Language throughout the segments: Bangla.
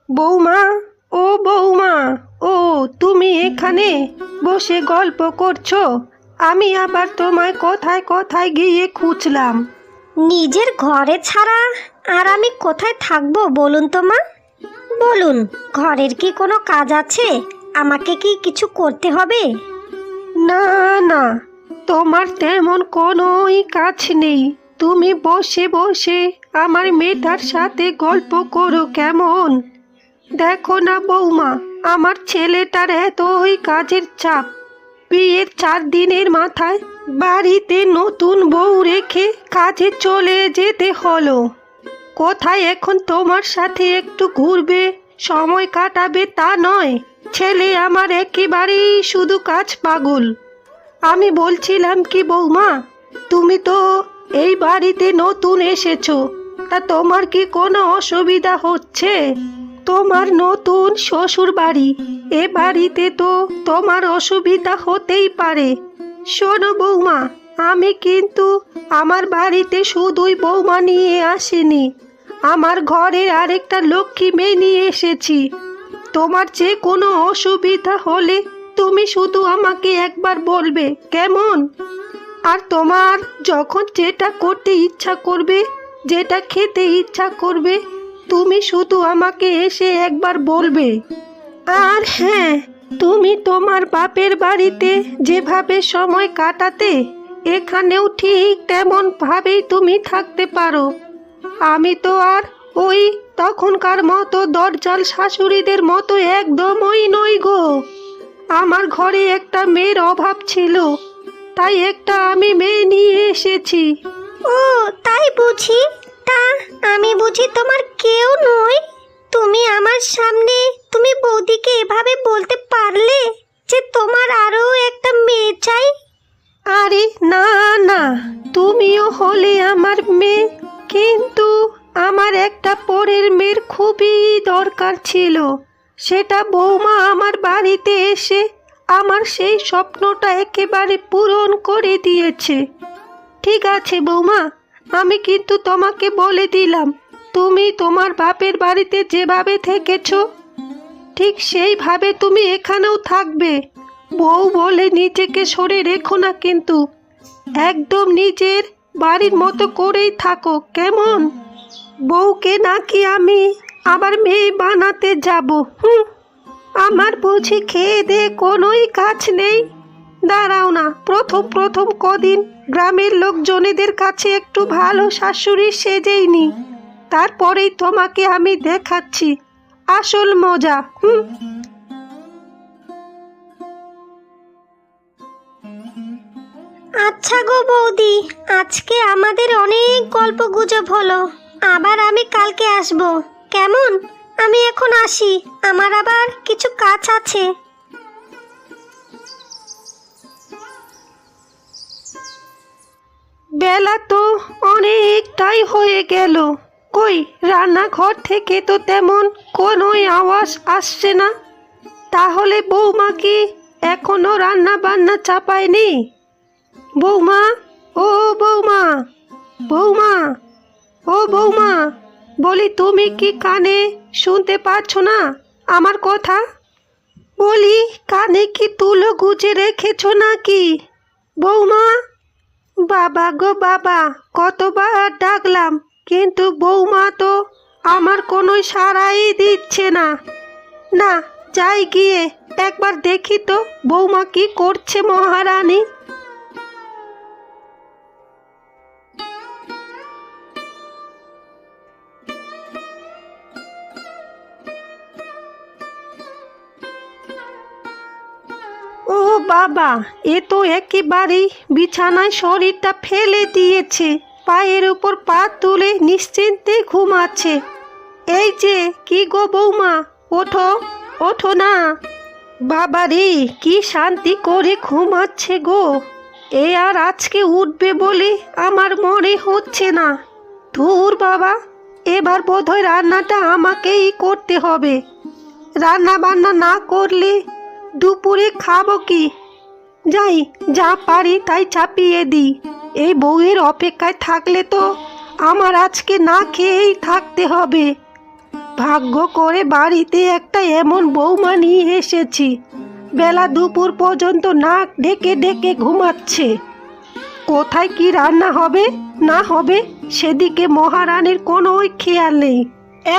বৌমা, ও বৌমা, ও তুমি এখানে বসে গল্প করছো? আমি আবার তোমায় কোথায় কোথায় গিয়ে খুঁজলাম। নিজের ঘরে ছাড়া আর আমি কোথায় থাকবো বলুন তো মা? বলুন, ঘরের কি কোনো কাজ আছে? আমাকে কি কিছু করতে হবে? না না, তোমার তেমন কোনোই কাজ নেই। তুমি বসে বসে আমার মেয়েটার সাথে গল্প করো কেমন? দেখো না বৌমা, আমার ছেলেটার এতই কাজের চাপ। বিয়ের 4 দিনের মাথায় বাড়িতে নতুন বউ রেখে কাজে চলে যেতে হলো। কোথায় এখন তোমার সাথে একটু ঘুরবে, সময় কাটাবে তা নয়। ছেলে আমার একেবারেই শুধু কাজ পাগল। আমি বলছিলাম কি বৌমা, তুমি তো এই বাড়িতে নতুন এসেছো, তা তোমার কি কোনো অসুবিধা হচ্ছে? তোমার নতুন শ্বশুর বাড়ি, এ বাড়িতে তো তোমার অসুবিধা হতেই পারে। শোনো বৌমা, আমি কিন্তু আমার বাড়িতে শুধুই বৌমা নিয়ে আসিনি, আমার ঘরের আরেকটা লক্ষ্মী মেয়ে নিয়ে এসেছি। তোমার যে কোনো অসুবিধা হলে তুমি শুধু আমাকে একবার বলবে, কেমন? আর তোমার যখন যেটা করতে ইচ্ছা করবে, যেটা খেতে ইচ্ছা করবে, তুমি শুধু আমাকে এসে একবার বলবে। আর হ্যাঁ, তুমি তোমার বাপের বাড়িতে যেভাবে সময় কাটাতে, এখানেও ঠিক তেমন ভাবেই তুমি থাকতে পারো। আমি তো আর ওই তখনকার মতো দরজাল শাশুড়িদের মতো একদমই নই গো। আমার ঘরে একটা মেয়ের অভাব ছিল, তাই একটা আমি মেয়ে নিয়ে এসেছি। ও তাই বুঝি? তা আমি বুঝি তোমার কেউ নই? তুমি আমার সামনে তুমি বৌদিকে এভাবে বলতে পারলে যে তোমার আরো একটা মেয়ে চাই? আরে না না, তুমিও হলে আমার মেয়ে, কিন্তু আমার একটা পরের মেয়ের খুবই দরকার ছিল। সেটা বৌমা আমার বাড়িতে এসে আমার সেই স্বপ্নটা একেবারে পূরণ করে দিয়েছে। ঠিক আছে বৌমা, আমি কিন্তু তোমাকে বলে দিলাম, তুমি তোমার বাপের বাড়িতে যেভাবে থেকেছো ঠিক সেইভাবে তুমি এখানেও থাকবে। বউ বলে নিজেকে সরে রেখো না কিন্তু, একদম নিজের বাড়ির মতো করেই থাকো, কেমন? বউকে নাকি আমি আবার মেয়ে বানাতে যাব? আমার বুঝি খেয়ে দে কোনোই কাজ নেই? দাঁড়াও না, প্রথম প্রথম কদিন গ্রামের লোকজনেদের কাছে একটু ভালো শাশুড়ি সেজেই নি, তারপরেই তোমাকে আমি দেখাচ্ছি আসল মজা। আচ্ছা গো বৌদি, আজকে আমাদের অনেক গল্প গুজব হলো। আবার আমি কালকে আসব, কেমন? আমি এখন আসি, আমার আবার কিছু কাজ আছে। বেলা তো অনেকটাই হয়ে গেল, কই রান্নাঘর থেকে তো তেমন কোনোই আওয়াজ আসছে না। তাহলে বৌমা কি এখনো রান্না বান্না চাপায়নি? বৌমা, ও বৌমা, বৌমা, ও বৌমা, বলি তুমি কি কানে শুনতে পাচ্ছ না আমার কথা? বলি কানে কি তুলো গুজে রেখেছো নাকি? বৌমা, বাবা গো বাবা, কতবার ডাকলাম, কিন্তু বৌমা তো আমার কোনো সাড়াই দিচ্ছে না। না, যাই গিয়ে একবার দেখি তো বৌমা কি করছে মহারানী। ও বাবা, এ তো একেবারেই বিছানায় শরীরটা ফেলে দিয়েছে, পায়ের উপর পা তুলে নিশ্চিন্তে ঘুমাচ্ছে। এই যে কি গো বৌমা, ওঠো, ওঠো না। বাবা রে, কি শান্তি করে ঘুমাচ্ছে গো। এ আর আজকে উঠবে বলে আমার মনে হচ্ছে না। ধুর বাবা, এবার বোধহয় রান্নাটা আমাকেই করতে হবে। রান্না বান্না না করলে দুপুরে খাবো কি? যাই, যা পারি তাই চাপিয়ে দিই। এই বউয়ের অপেক্ষায় থাকলে তো আমার আজকে না খেয়েই থাকতে হবে। ভাগ্য করে বাড়িতে একটা এমন বৌমা নিয়ে এসেছি, বেলা দুপুর পর্যন্ত নাক ডেকে ডেকে ঘুমাচ্ছে। কোথায় কি রান্না হবে না হবে সেদিকে মহারানীর কোনো খেয়াল নেই।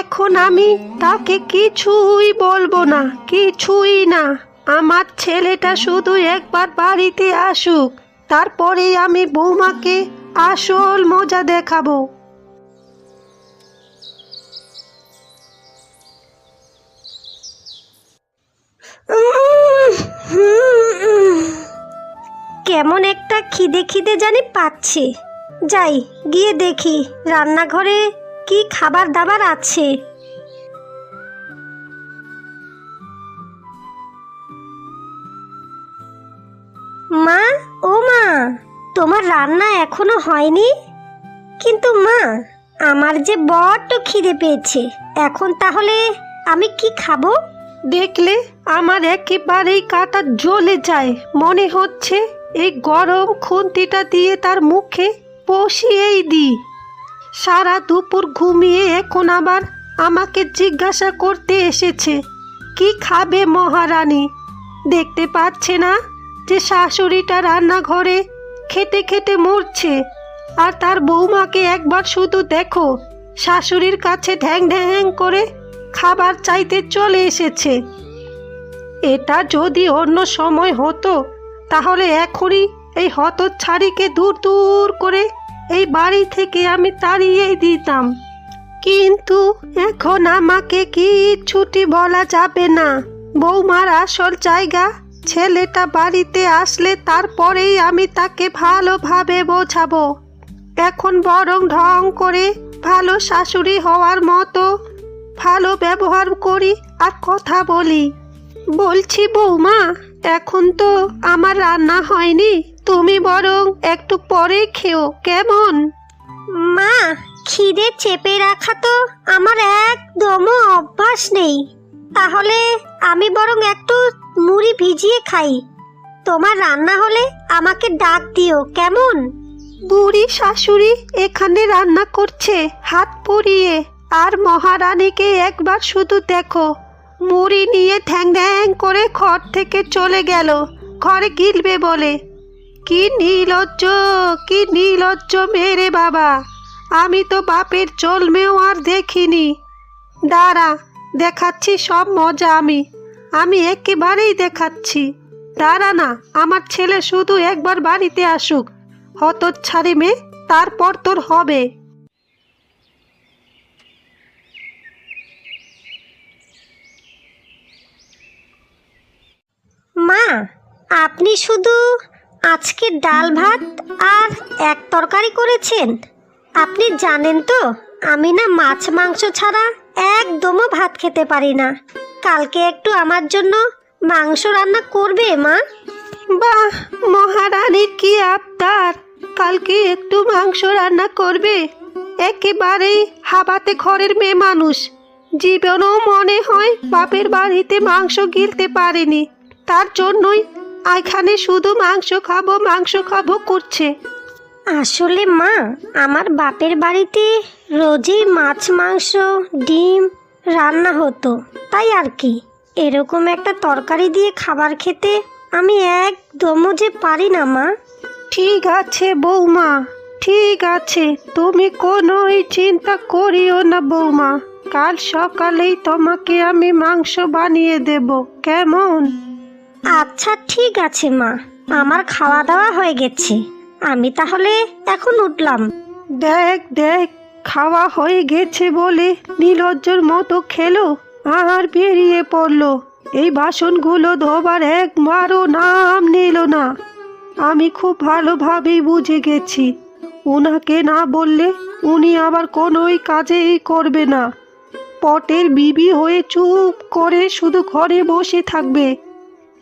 এখন আমি তাকে কিছুই বলবো না, কিছুই না। আমার ছেলেটা শুধু একবার বাড়িতে আসুক, তারপরেই আমি বৌমাকে আসল মজা দেখাবো। কেমন একটা খিদে খিদে জানি পাচ্ছে। যাই গিয়ে দেখি রান্নাঘরে কি খাবার দাবার আছে। মা, ও মা, তোমার রান্না এখনো হয়নি? কিন্তু মা, আমার যে বড্ড খিদে পেয়েছে, এখন তাহলে আমি কি খাবো? দেখলে আমার একেবারেই কাটা জ্বলে যায়। মনে হচ্ছে এই গরম খুন্তিটা দিয়ে তার মুখে বসিয়েই দিই। সারা দুপুর ঘুমিয়ে এখন আবার আমাকে জিজ্ঞাসা করতে এসেছে কি খাবে মহারানী। দেখতে পাচ্ছে না যে শাশুড়িটা রান্নাঘরে খেতে খেতে মরছে, আর তার বৌমাকে একবার শুধু দেখো, শাশুড়ির কাছে ঢ্যাং ঢ্যাং করে খাবার চাইতে চলে এসেছে। এটা যদি অন্য সময় হতো তাহলে এখনই এই হতচ্ছাড়িকে দূর দূর করে এই বাড়ি থেকে আমি তাড়িয়ে দিতাম। কিন্তু এখন আমাকে কিচ্ছুটি বলা যাবে না। বৌমার আসল জায়গা ছেলেটা বাড়িতে আসলে তারপরেই আমি তাকে ভালোভাবে বোঝাবো। এখন বরং ঢং করে ভালো শাশুড়ি হওয়ার মতো ভালো ব্যবহার করি আর কথা বলি। বলছি বৌমা, এখন তো আমার রান্না হয়নি, তুমি বরং একটু পরে খেও, কেমন? মা, খিদে চেপে রাখা তো আমার একদমও অভ্যাস নেই। তাহলে আমি বরং একটু মুড়ি ভিজিয়ে খাই। তোমার রান্না হলে আমাকে ডাক দিও, কেমন? বুড়ি শাশুড়ি এখানে রান্না করছে হাত পুড়িয়ে, আর মহারানীকে একবার শুধু দেখো, মুড়ি নিয়ে ঠ্যাং ঠ্যাং করে ঘর থেকে চলে গেল ঘরে গিলবে বলে। কি নির্লজ্জ, কি নির্লজ্জ মেরে বাবা! আমি তো বাপের জন্মেও আর দেখিনি। দাঁড়া, দেখাচ্ছি সব মজা আমি একেবারেই দেখাচ্ছি। দাঁড়া না, আমার ছেলে শুধু একবার বাড়িতে আসুক, হতচ্ছাড়ি মেয়ে, তারপর তোর হবে। মা, আপনি শুধু আজকে ডাল ভাত আর এক তরকারি করেছেন? আপনি জানেন তো আমি না মাছ মাংস ছাড়া একদমও ভাত খেতে পারি না। কালকে একটু আমার জন্য মাংস রান্না করবে মা? বাহ, মহারানীর কি আবদার! কালকে একটু মাংস রান্না করবে? একেবারেই হাবাতে ঘরের মেয়ে মানুষ, জীবনেও মনে হয় বাপের বাড়িতে মাংস গিলতে পারেনি, তার জন্যই এখানে শুধু মাংস খাবো করছে। আসলে মা, আমার বাপের বাড়িতে রোজই মাছ মাংস ডিম রান্না হতো, তাই আর কি। এরকম একটা তরকারি দিয়ে খাবার খেতে আমি একদমও যে পারি না মা। ঠিক আছে বৌমা, ঠিক আছে, তুমি কোনোই চিন্তা করিও না বৌমা। কাল সকালেই তোমাকে আমি মাংস বানিয়ে দেব, কেমন? আচ্ছা ঠিক আছে মা, আমার খাওয়া দাওয়া হয়ে গেছে, আমি তাহলে এখন উঠলাম। দেখ দেখ, খাওয়া হয়ে গেছে বলে নির্লজ্জর মতো খেলো আর বেরিয়ে পড়লো। এই বাসনগুলো ধোবার একবারও নাম নিল না। আমি খুব ভালোভাবেই বুঝে গেছি, উনাকে না বললে উনি আবার কোনোই কাজেই করবে না। পটের বিবি হয়ে চুপ করে শুধু ঘরে বসে থাকবে।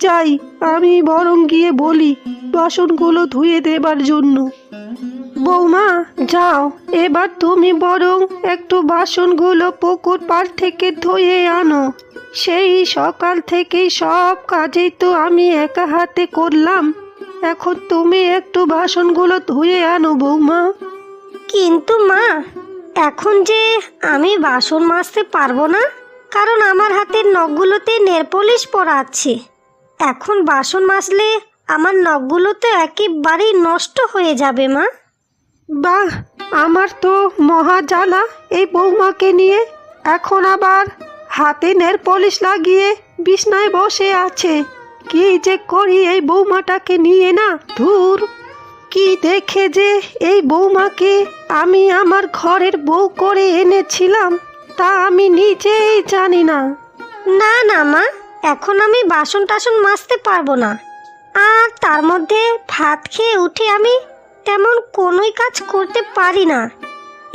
যাই, আমি বরং গিয়ে বলি বাসনগুলো ধুয়ে দেবার জন্য। বৌমা যাও, এবার তুমি বরং একটু বাসনগুলো পুকুর পাড় থেকে ধুয়ে আনো। সেই সকাল থেকেই সব কাজেই তো আমি একা হাতে করলাম, এখন তুমি একটু বাসনগুলো ধুয়ে আনো বৌমা। কিন্তু মা, এখন যে আমি বাসন মাজতে পারবো না, কারণ আমার হাতের নখগুলোতে নেল পলিশ পরা আছে। এখন বাসন মাজলে আমার নখগুলো তো একেবারেই নষ্ট হয়ে যাবে মা। বাহ, আমার তো মহা জ্বালা এই বৌমাকে নিয়ে। এখন আবার হাতে নেল পলিশ লাগিয়ে বিছনায় বসে আছে। কি যে করি এই বৌমাটাকে নিয়ে না, ধুর। কি দেখে যে এই বৌমাকে আমি আমার ঘরের বউ করে এনেছিলাম তা আমি নিজেই জানি না। না না মা, এখন আমি বাসন টাসন মাজতে পারবো না। আর তার মধ্যে ভাত খেয়ে উঠে আমি তেমন কোনোই কাজ করতে পারি না।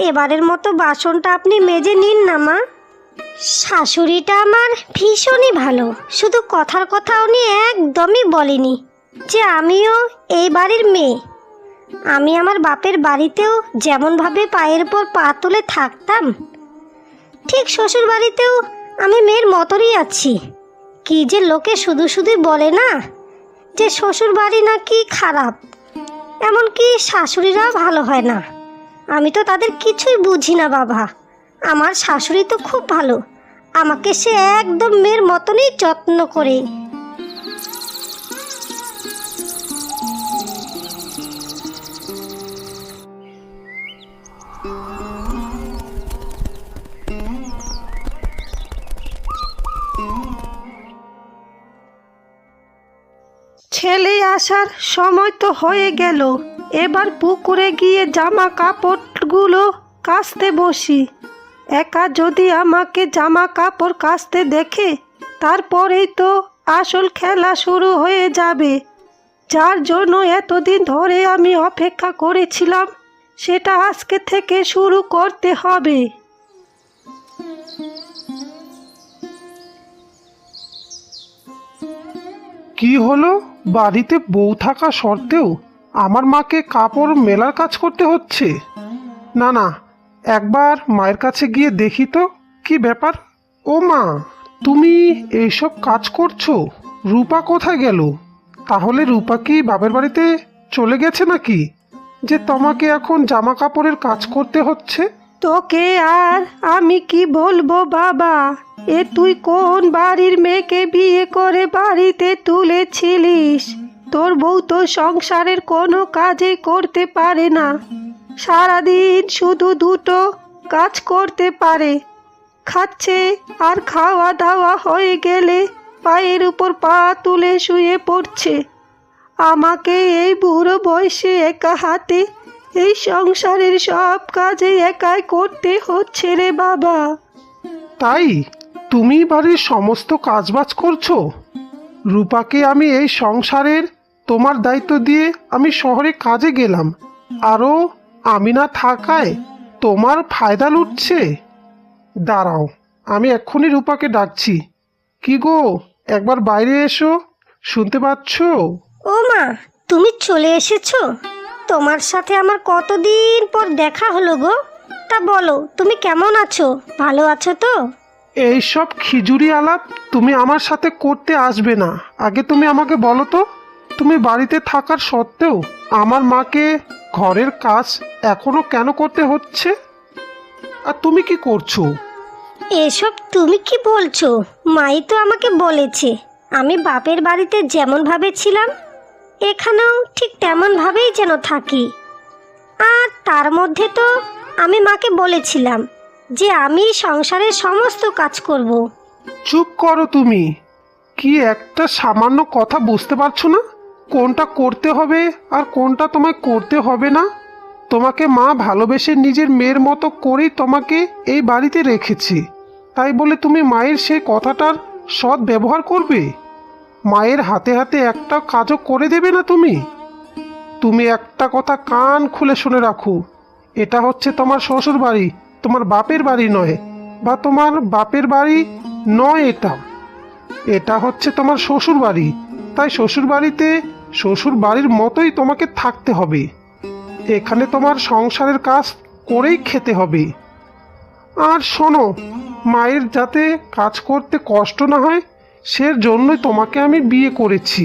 এবারের মতো বাসনটা আপনি মেজে নিন না মা। শাশুড়িটা আমার ভীষণই ভালো, শুধু কথার কথা উনি একদমই বলেনি যে আমিও এই বাড়ির মেয়ে। আমি আমার বাপের বাড়িতেও যেমনভাবে পায়ের উপর পা তুলে থাকতাম, ঠিক শ্বশুর বাড়িতেও আমি মেয়ের মতনই আছি। কি যে লোকে শুধু শুধুই বলে না যে শ্বশুর বাড়ি নাকি খারাপ, এমনকি শাশুড়িরাও ভালো হয় না। আমি তো তাদের কিছুই বুঝি না বাবা। আমার শাশুড়ি তো খুব ভালো, আমাকে সে একদম মেয়ের মতনই যত্ন করে। ছেলে আসার সময় তো হয়ে গেল, এবার পুকুরে গিয়ে জামা কাপড়গুলো কাচতে বসি। একা যদি আমাকে জামা কাপড় কাচতে দেখে তারপরেই তো আসল খেলা শুরু হয়ে যাবে। যার জন্য এতদিন ধরে আমি অপেক্ষা করেছিলাম সেটা আজকে থেকে শুরু করতে হবে। কি হলো, বাড়িতে বউ থাকা সত্ত্বেও আমার মাকে কাপড় মেলার কাজ করতে হচ্ছে? না না, একবার মায়ের কাছে গিয়ে দেখি তো কি ব্যাপার। ও মা, তুমি এইসব কাজ করছো? রূপা কোথায় গেল? তাহলে রূপা কি বাপের বাড়িতে চলে গেছে নাকি, যে তোমাকে এখন জামা কাপড়ের কাজ করতে হচ্ছে? তোকে আর আমি কি বলবো বাবা, এ তুই কোন বাড়ির মেয়েকে বিয়ে করে বাড়িতে তুলেছিলিস? তোর বউ তো সংসারের কোনো কাজই করতে পারে না, সারাদিন শুধু দুটো কাজ করতে পারে, খাচ্ছে আর খাওয়া দাওয়া হয়ে গেলে পায়ের উপর পা তুলে শুয়ে পড়ছে। আমাকে এই বুড়ো বয়সে একা হাতে এই সংসারের সব কাজে একাই করতে হচ্ছে রে বাবা। তাই তুমি বাড়ির সমস্ত কাজবাজ করছো? রূপাকে আমি এই সংসারের তোমার দায়িত্ব দিয়ে আমি শহরে কাজে গেলাম, আরও আমি না থাকায় তোমার ফায়দা লুটছে। দাঁড়াও, আমি এক্ষুনি রূপাকে ডাকছি। কি গো, একবার বাইরে এসো, শুনতে পাচ্ছ? ও মা, তুমি চলে এসেছো? তোমার সাথে আমার কতদিন পর দেখা হলো গো। তা বলো, তুমি কেমন আছো? ভালো আছো তো? এইসব খিচুড়ি আলাপ তুমি আমার সাথে করতে আসবে না। আগে তুমি আমাকে বলো তো, তুমি বাড়িতে থাকার সত্ত্বেও আমার মাকে ঘরের কাজ এখনো কেন করতে হচ্ছে? আর তুমি কি করছো? এসব তুমি কি বলছো? মাই তো আমাকে বলেছে আমি বাপের বাড়িতে যেমনভাবে ছিলাম এখানেও ঠিক তেমনভাবেই যেন থাকি। আর তার মধ্যে তো আমি মাকে বলেছিলাম যে আমি সংসারের সমস্ত কাজ করব। চুপ করো তুমি। কি একটা সামান্য কথা বুঝতে পারছো না? কোনটা করতে হবে আর কোনটা তোমায় করতে হবে না? তোমাকে মা ভালোবেসে নিজের মেয়ের মতো করেই তোমাকে এই বাড়িতে রেখেছি, তাই বলে তুমি মায়ের সেই কথাটার সৎ ব্যবহার করবে? মায়ের হাতে হাতে একটা কাজও করে দেবে না তুমি? তুমি একটা কথা কান খুলে শুনে রাখো, এটা হচ্ছে তোমার শ্বশুর বাড়ি, তোমার বাপের বাড়ি নয়, বা তোমার বাপের বাড়ি নয়, এটা হচ্ছে তোমার শ্বশুর বাড়ি। তাই শ্বশুর বাড়িতে শ্বশুর বাড়ির মতোই তোমাকে থাকতে হবে। এখানে তোমার সংসারের কাজ করেই খেতে হবে। আর শোনো, মায়ের যাতে কাজ করতে কষ্ট না হয় সের জন্যই তোমাকে আমি বিয়ে করেছি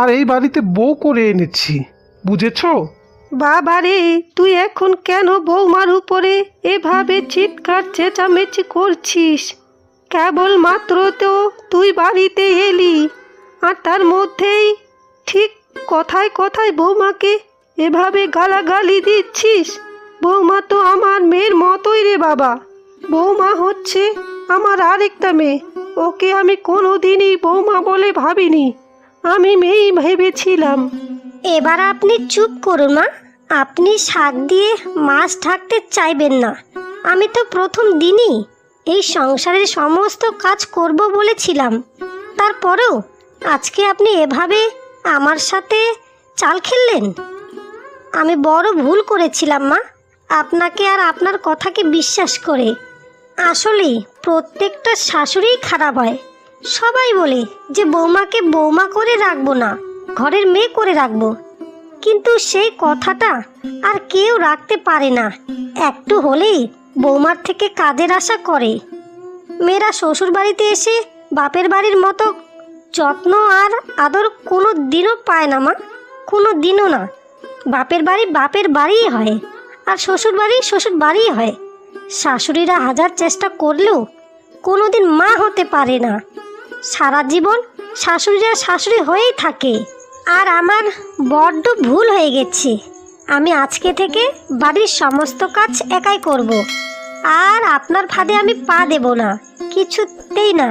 আর এই বাড়িতে বউ করে এনেছি, বুঝেছো? বাবা রে, তুই এখন কেন বৌমার উপরে এভাবে চিৎকার চেঁচামেচি করছিস? কেবল মাত্র তো তুই বাড়িতে এলি, আর তার মধ্যেই ঠিক কথায় কথায় বৌমাকে এভাবে গালাগালি দিচ্ছিস। বৌমা তো আমার মেয়ের মতোই রে বাবা। বৌমা হচ্ছে আমার আরেকটা মেয়ে। ওকে আমি কোনোদিনই বৌমা বলে ভাবিনি, আমি মেয়েই ভেবেছিলাম। এবার আপনি চুপ করুন মা। আপনি শাক দিয়ে মাছ ঢাকতে চাইবেন না। আমি তো প্রথম দিনই এই সংসারের সমস্ত কাজ করব বলেছিলাম। তারপরেও আজকে আপনি এভাবে আমার সাথে চাল খেললেন। আমি বড় ভুল করেছিলাম মা, আপনাকে আর আপনার কথাকে বিশ্বাস করে। আসলেই প্রত্যেকটা শাশুড়িই খারাপ হয়। সবাই বলে যে বৌমাকে বৌমা করে রাখবো না, ঘরের মেয়ে করে রাখবো, কিন্তু সেই কথাটা আর কেউ রাখতে পারে না। একটু হলেই বৌমার থেকে কাজের আশা করে। মেয়েরা শ্বশুর বাড়িতে এসে বাপের বাড়ির মতো যত্ন আর আদর কোনো দিনও পায় না মা, কোনো দিনও না। বাপের বাড়িই হয়, আর শ্বশুর বাড়িই হয়। শাশুড়িরা হাজার চেষ্টা করলেও কোনো দিন মা হতে পারে না। সারা জীবন শাশুড়িরা শাশুড়ি হয়েই থাকে। আর আমার বড্ড ভুল হয়ে গেছে। আমি আজকে থেকে বাড়ির সমস্ত কাজ একাই করব, আর আপনার ফাঁদে আমি পা দেব না, কিছুতেই না।